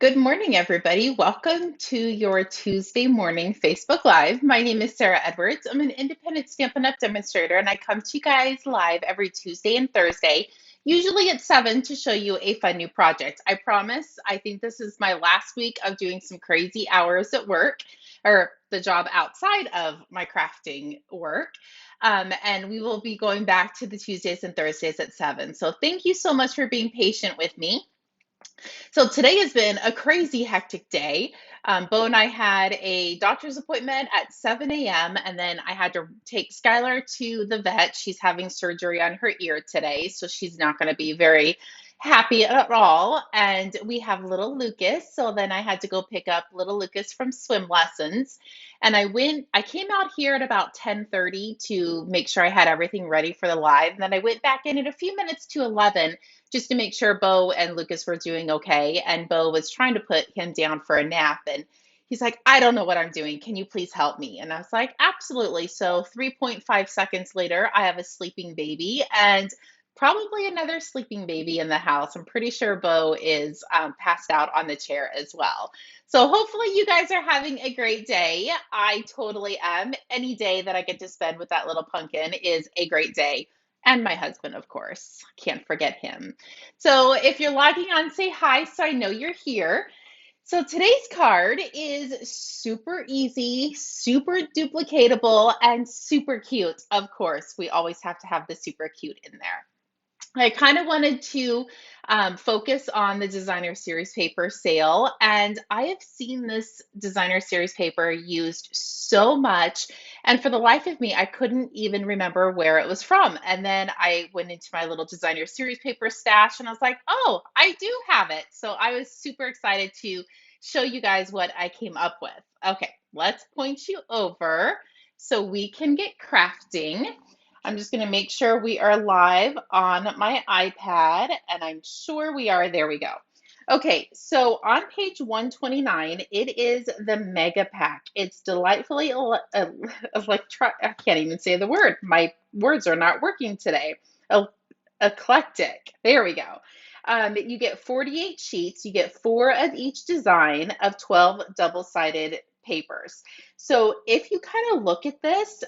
Good morning, everybody. Welcome to your Tuesday morning Facebook Live. My name is Sarah Edwards. I'm an independent Stampin' Up! Demonstrator, and I come to you guys live every Tuesday and Thursday, usually at 7 to show you a fun new project. I promise, I think this is my last week of doing some crazy hours at work, or the job outside of my crafting work. And we will be going back to the Tuesdays and Thursdays at 7. So thank you so much for being patient with me. So today has been a crazy hectic day. Bo and I had a doctor's appointment at 7 a.m. and then I had to take Skylar to the vet. She's having surgery on her ear today, so she's not going to be very happy at all. And we have little Lucas, so then I had to go pick up little Lucas from swim lessons. And I came out here at about 10:30 to make sure I had everything ready for the live. And then I went back in at a few minutes to 11 just to make sure Bo and Lucas were doing okay. And Bo was trying to put him down for a nap. And he's like, I don't know what I'm doing. Can you please help me? And I was like, absolutely. So 3.5 seconds later, I have a sleeping baby and probably another sleeping baby in the house. I'm pretty sure Bo is passed out on the chair as well. So hopefully you guys are having a great day. I totally am. Any day that I get to spend with that little pumpkin is a great day. And my husband, of course. Can't forget him. So if you're logging on, say hi so I know you're here. So today's card is super easy, super duplicatable, and super cute. Of course, we always have to have the super cute in there. I kind of wanted to focus on the designer series paper sale, and I have seen this designer series paper used so much, and for the life of me, I couldn't even remember where it was from. And then I went into my little designer series paper stash, and I was like, oh, I do have it. So I was super excited to show you guys what I came up with. Okay, let's point you over so we can get crafting. I'm just going to make sure we are live on my iPad, and I'm sure we are. There we go. Okay, so on page 129, it is the Mega Pack. It's delightfully I can't even say the word. My words are not working today. Eclectic. There we go. You get 48 sheets. You get 4 of each design of 12 double-sided papers. So if you kind of look at this,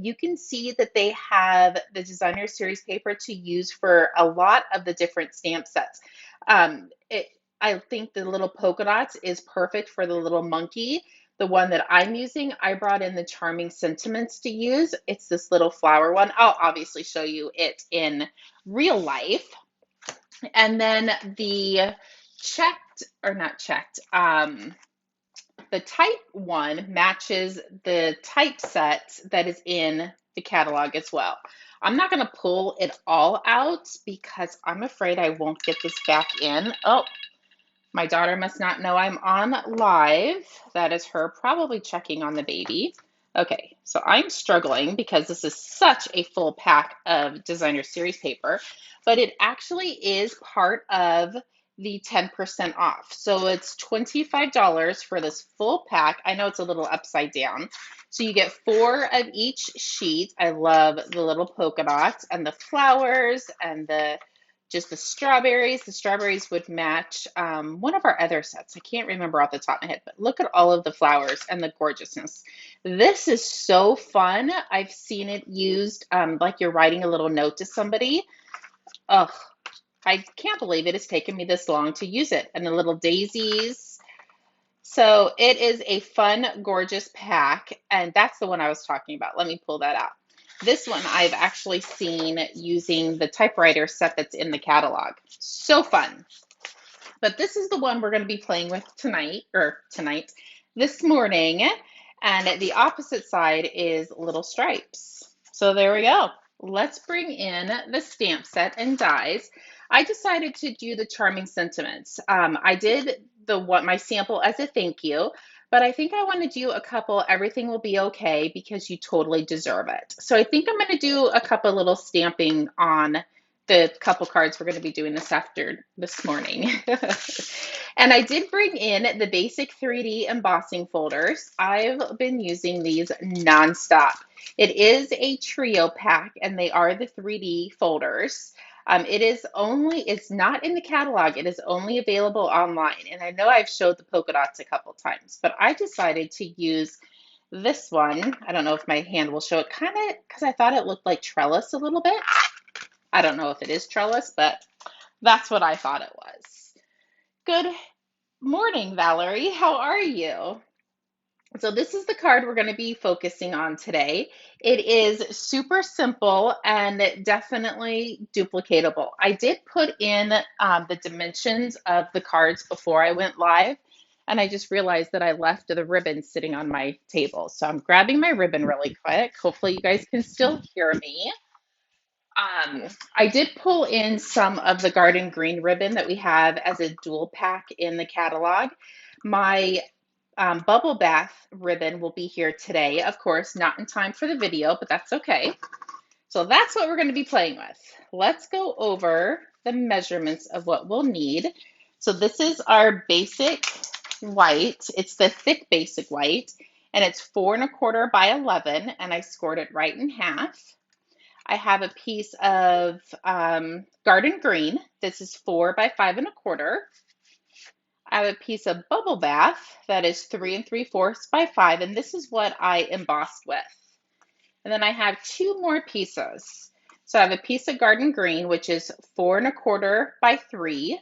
you can see that they have the designer series paper to use for a lot of the different stamp sets. I think the little polka dots is perfect for the little monkey. The one that I'm using, I brought in the Charming Sentiments to use. It's this little flower one. I'll obviously show you it in real life. And then the checked, or not checked, the type one matches the typeset that is in the catalog as well. I'm not going to pull it all out because I'm afraid I won't get this back in. Oh, my daughter must not know I'm on live. That is her probably checking on the baby. Okay, so I'm struggling because this is such a full pack of designer series paper, but it actually is part of the 10% off. So it's $25 for this full pack. I know it's a little upside down. So you get 4 of each sheet. I love the little polka dots and the flowers and just the strawberries. The strawberries would match one of our other sets. I can't remember off the top of my head, but look at all of the flowers and the gorgeousness. This is so fun. I've seen it used like you're writing a little note to somebody. Oh, I can't believe it has taken me this long to use it. And the little daisies. So it is a fun, gorgeous pack. And that's the one I was talking about. Let me pull that out. This one I've actually seen using the typewriter set that's in the catalog. So fun. But this is the one we're going to be playing with this morning. And the opposite side is little stripes. So there we go. Let's bring in the stamp set and dies. I decided to do the Charming Sentiments. I did my sample as a thank you, but I think I want to do a couple Everything Will Be Okay because you totally deserve it. So I think I'm going to do a couple little stamping on the couple cards we're going to be doing this morning. And I did bring in the basic 3D embossing folders. I've been using these nonstop. It is a trio pack and they are the 3D folders. It's not in the catalog. It is only available online. And I know I've showed the polka dots a couple times, but I decided to use this one. I don't know if my hand will show it, kind of because I thought it looked like trellis a little bit. I don't know if it is trellis, but that's what I thought it was. Good morning, Valerie. How are you? So this is the card we're going to be focusing on today. It is super simple and definitely duplicatable. I did put in the dimensions of the cards before I went live, and I just realized that I left the ribbon sitting on my table. So I'm grabbing my ribbon really quick. Hopefully you guys can still hear me. I did pull in some of the garden green ribbon that we have as a dual pack in the catalog. My bubble bath ribbon will be here today. Of course, not in time for the video, but that's okay. So that's what we're going to be playing with. Let's go over the measurements of what we'll need. So this is our basic white. It's the thick basic white, and it's 4¼ by 11, and I scored it right in half. I have a piece of garden green. This is 4 by 5¼ I have a piece of bubble bath that is 3¾ by 5, and this is what I embossed with. And then I have two more pieces. So I have a piece of garden green, which is 4¼ by 3,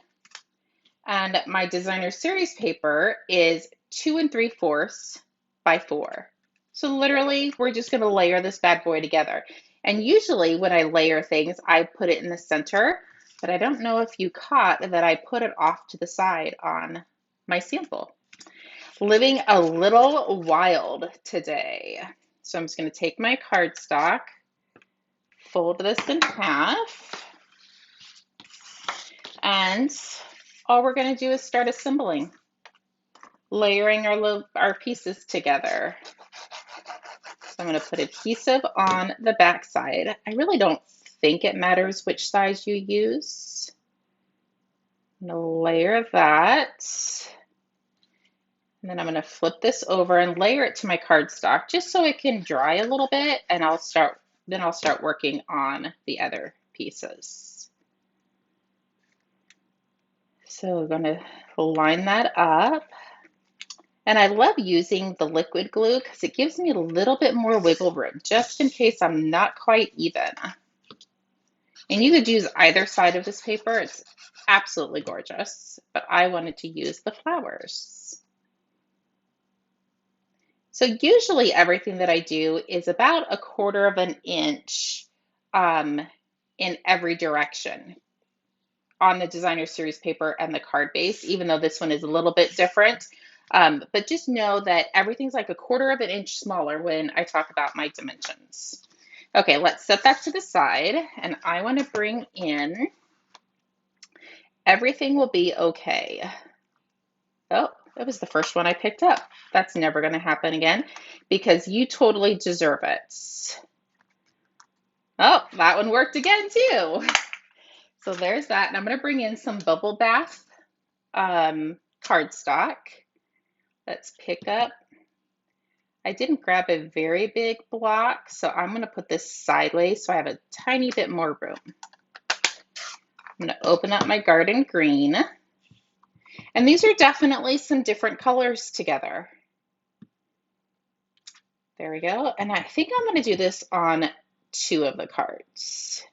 and my designer series paper is 2¾ by 4. So literally, we're just going to layer this bad boy together. And usually when I layer things, I put it in the center, but I don't know if you caught that I put it off to the side on my sample. Living a little wild today. So I'm just going to take my cardstock, fold this in half, and all we're going to do is start assembling, layering our pieces together. So I'm going to put adhesive on the back side. I really don't think it matters which size you use. I'm going to layer that. And then I'm going to flip this over and layer it to my cardstock just so it can dry a little bit, and I'll start working on the other pieces. So we're going to line that up. And I love using the liquid glue because it gives me a little bit more wiggle room, just in case I'm not quite even. And you could use either side of this paper. It's absolutely gorgeous, but I wanted to use the flowers. So usually everything that I do is about 1/4 inch in every direction on the designer series paper and the card base, even though this one is a little bit different. But just know that everything's like 1/4 inch smaller when I talk about my dimensions. Okay, let's set that to the side, and I want to bring in Everything Will Be Okay. Oh, that was the first one I picked up. That's never going to happen again because you totally deserve it. Oh, that one worked again too. So there's that, and I'm going to bring in some bubble bath cardstock. Let's pick up. I didn't grab a very big block, so I'm going to put this sideways so I have a tiny bit more room. I'm going to open up my garden green. And these are definitely some different colors together. There we go. And I think I'm going to do this on 2 of the cards.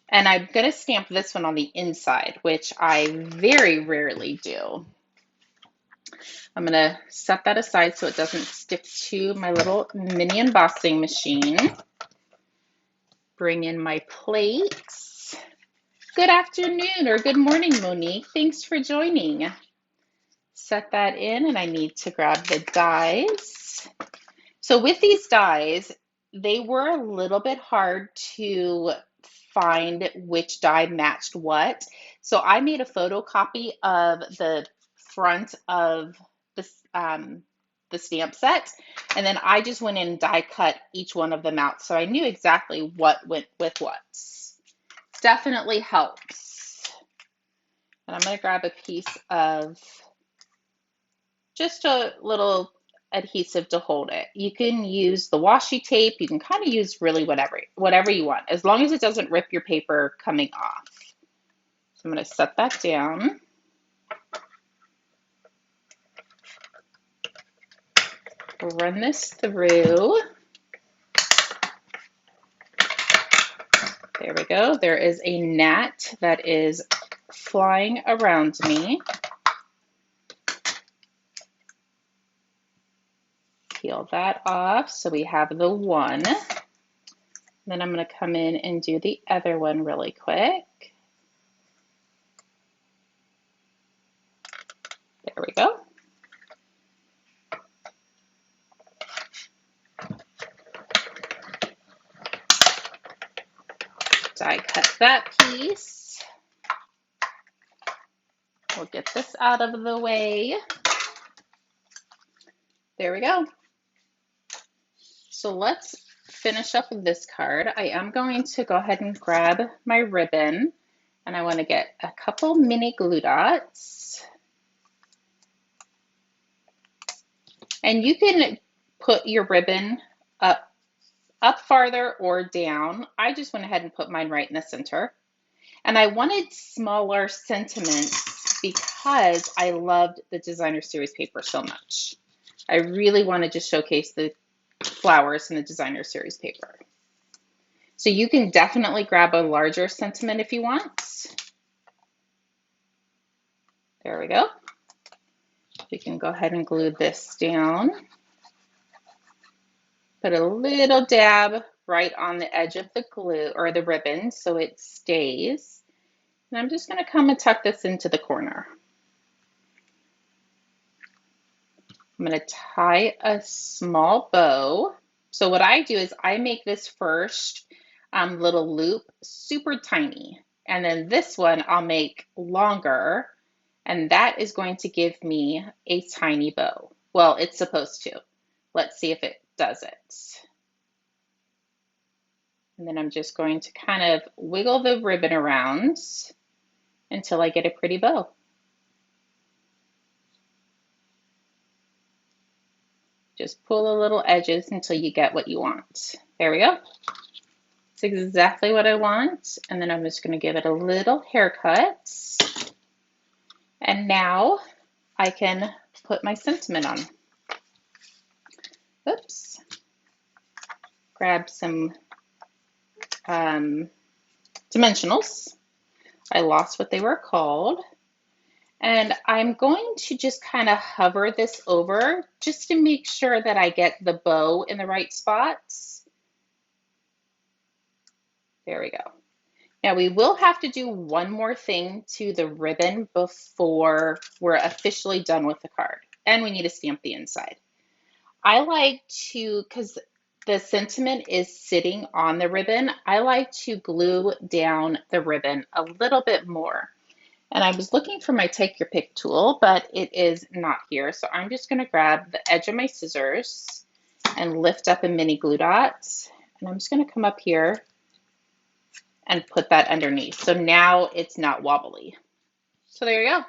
And I'm going to stamp this one on the inside, which I very rarely do. I'm going to set that aside so it doesn't stick to my little mini embossing machine. Bring in my plates. Good afternoon or good morning, Monique. Thanks for joining. Set that in, and I need to grab the dies. So with these dies, they were a little bit hard to find which die matched what. So I made a photocopy of the front of the stamp set, and then I just went in and die cut each one of them out, so I knew exactly what went with what. Definitely helps. And I'm going to grab a piece of just a little adhesive to hold it. You can use the washi tape. You can kind of use really whatever you want, as long as it doesn't rip your paper coming off. So I'm going to set that down. Run this through. There we go. There is a gnat that is flying around me. Peel that off so we have the one. Then I'm going to come in and do the other one really quick. There we go. Die cut that piece. We'll get this out of the way. There we go. So let's finish up with this card. I am going to go ahead and grab my ribbon, and I want to get a couple mini glue dots. And you can put your ribbon up farther or down. I just went ahead and put mine right in the center. And I wanted smaller sentiments because I loved the designer series paper so much. I really wanted to showcase the flowers in the designer series paper. So you can definitely grab a larger sentiment if you want. There we go. We can go ahead and glue this down. Put a little dab right on the edge of the glue or the ribbon so it stays. And I'm just going to come and tuck this into the corner. I'm going to tie a small bow. So what I do is I make this first little loop super tiny, and then this one I'll make longer, and that is going to give me a tiny bow. Well, it's supposed to. Let's see if it does it. And then I'm just going to kind of wiggle the ribbon around until I get a pretty bow. Just pull the little edges until you get what you want. There we go. It's exactly what I want. And then I'm just going to give it a little haircut. And now I can put my sentiment on. Oops. Grab some dimensionals. I lost what they were called. And I'm going to just kind of hover this over just to make sure that I get the bow in the right spots. There we go. Now we will have to do one more thing to the ribbon before we're officially done with the card. And we need to stamp the inside. I like to, because the sentiment is sitting on the ribbon, I like to glue down the ribbon a little bit more. And I was looking for my take your pick tool, but it is not here. So I'm just going to grab the edge of my scissors and lift up a mini glue dot. And I'm just going to come up here and put that underneath. So now it's not wobbly. So there you go.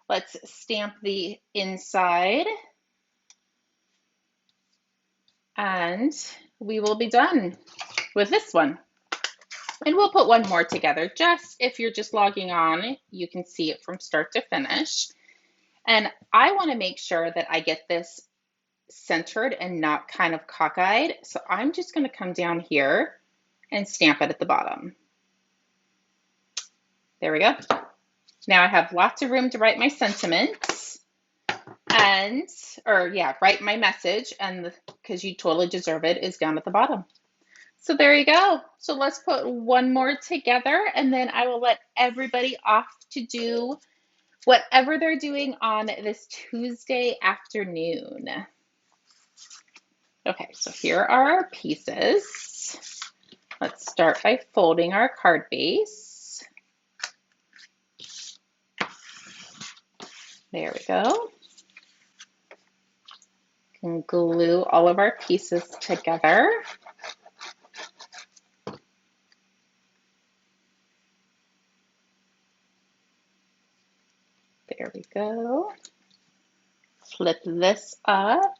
Let's stamp the inside. And we will be done with this one. And we'll put one more together. Just if you're just logging on, you can see it from start to finish. And I want to make sure that I get this centered and not kind of cockeyed. So I'm just going to come down here and stamp it at the bottom. There we go. Now I have lots of room to write my sentiments and, write my message, and because you totally deserve it is down at the bottom. So there you go. So let's put one more together, and then I will let everybody off to do whatever they're doing on this Tuesday afternoon. Okay, so here are our pieces. Let's start by folding our card base. There we go. Can glue all of our pieces together. There we go. Flip this up.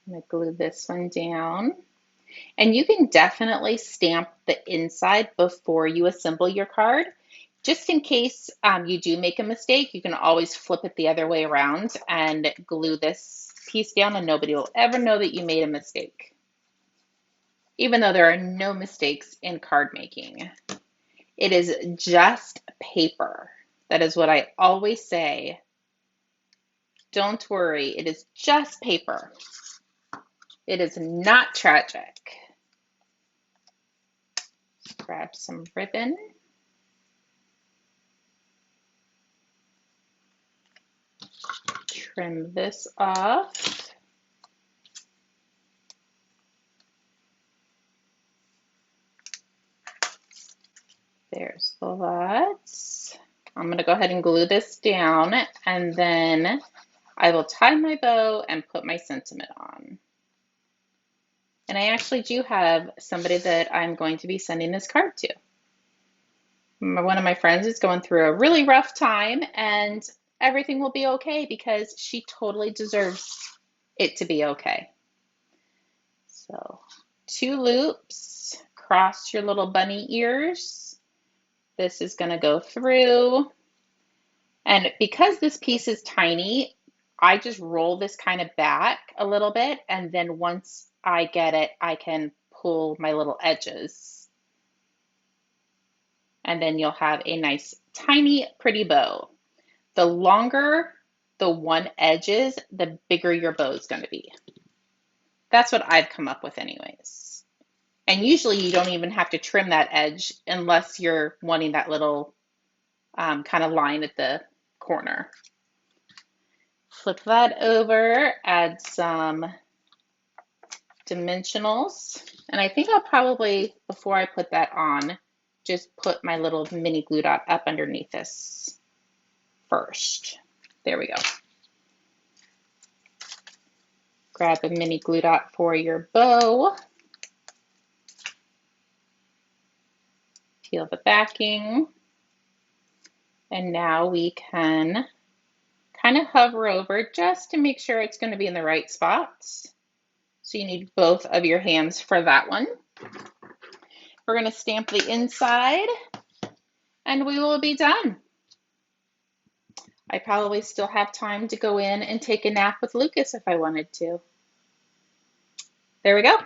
I'm going to glue this one down. And you can definitely stamp the inside before you assemble your card. Just in case you do make a mistake, you can always flip it the other way around and glue this piece down, and nobody will ever know that you made a mistake. Even though there are no mistakes in card making. It is just paper. That is what I always say. Don't worry, it is just paper. It is not tragic. Grab some ribbon. Trim this off. There's the lots. I'm going to go ahead and glue this down, and then I will tie my bow and put my sentiment on. And I actually do have somebody that I'm going to be sending this card to. One of my friends is going through a really rough time, and everything will be okay because she totally deserves it to be okay. So 2 loops, cross your little bunny ears. This is going to go through. And because this piece is tiny, I just roll this kind of back a little bit, and then once I get it, I can pull my little edges. And then you'll have a nice, tiny, pretty bow. The longer the one edge is, the bigger your bow is going to be. That's what I've come up with anyways. And usually you don't even have to trim that edge unless you're wanting that little kind of line at the corner. Flip that over, add some dimensionals. And I think I'll probably, before I put that on, just put my little mini glue dot up underneath this first. There we go. Grab a mini glue dot for your bow. Peel the backing. And now we can kind of hover over just to make sure it's going to be in the right spots. So you need both of your hands for that one. We're going to stamp the inside and we will be done. I probably still have time to go in and take a nap with Lucas if I wanted to. There we go.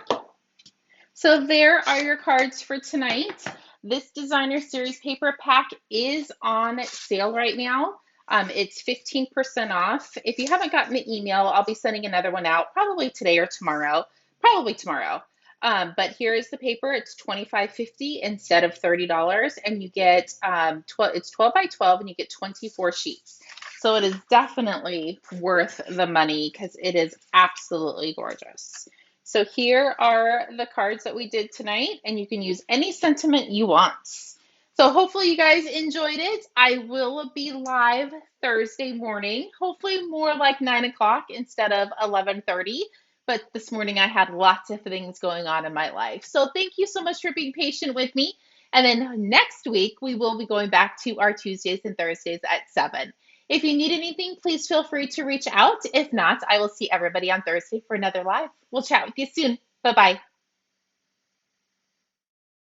So there are your cards for tonight. This designer series paper pack is on sale right now. It's 15% off. If you haven't gotten the email, I'll be sending another one out probably today or tomorrow. Probably tomorrow. But here is the paper. It's $25.50 instead of $30, and you get it's 12 by 12, and you get 24 sheets. So it is definitely worth the money because it is absolutely gorgeous. So here are the cards that we did tonight, and you can use any sentiment you want. So hopefully you guys enjoyed it. I will be live Thursday morning, hopefully more like 9 o'clock instead of 11:30. But this morning I had lots of things going on in my life. So thank you so much for being patient with me. And then next week, we will be going back to our Tuesdays and Thursdays at 7. If you need anything, please feel free to reach out. If not, I will see everybody on Thursday for another live. We'll chat with you soon. Bye-bye.